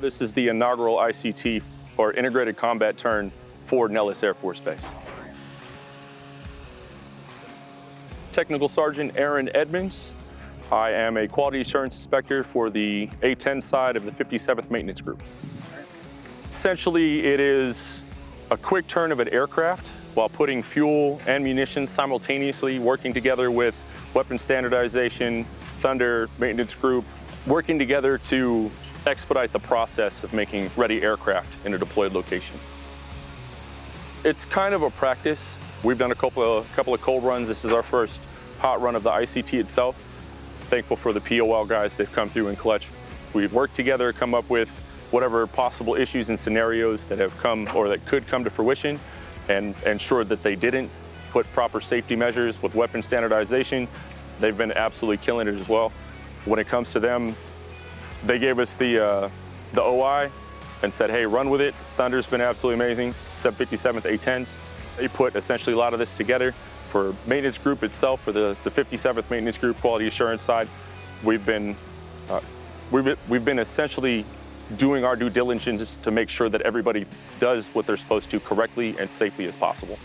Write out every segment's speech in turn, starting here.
This is the inaugural ICT, or Integrated Combat Turn, for Nellis Air Force Base. Technical Sergeant Aaron Edmonds. I am a quality assurance inspector for the A-10 side of the 57th Maintenance Group. Essentially, it is a quick turn of an aircraft while putting fuel and munitions simultaneously, working together with weapon standardization, Thunder Maintenance Group, working together to expedite the process of making ready aircraft in a deployed location. It's kind of a practice. We've done a couple of cold runs. This is our first hot run of the ICT itself. Thankful for the POL guys. They've come through in clutch. We've worked together, come up with whatever possible issues and scenarios that have come or that could come to fruition, and ensured that they didn't. Put proper safety measures with weapon standardization. They've been absolutely killing it as well. When it comes to them, they gave us the OI and said, hey, run with it. Thunder's been absolutely amazing. 757th A-10s. They put essentially a lot of this together. For maintenance group itself, for the 57th Maintenance Group quality assurance side, we've been essentially doing our due diligence to make sure that everybody does what they're supposed to correctly and safely as possible.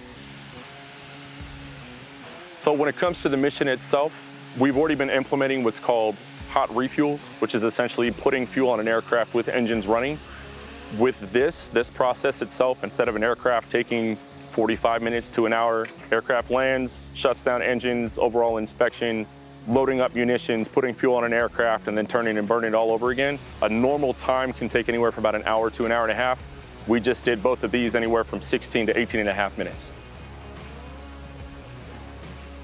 So when it comes to the mission itself, we've already been implementing what's called hot refuels, which is essentially putting fuel on an aircraft with engines running. With this process itself, instead of an aircraft taking 45 minutes to an hour, aircraft lands, shuts down engines, overall inspection, loading up munitions, putting fuel on an aircraft, and then turning and burning it all over again. A normal time can take anywhere from about an hour to an hour and a half. We just did both of these anywhere from 16 to 18 and a half minutes.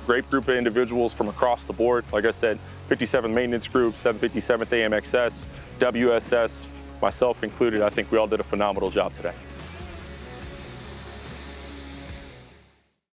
Great group of individuals from across the board. Like I said, 57th Maintenance Group, 757th AMXS, WSS, myself included. I think we all did a phenomenal job today.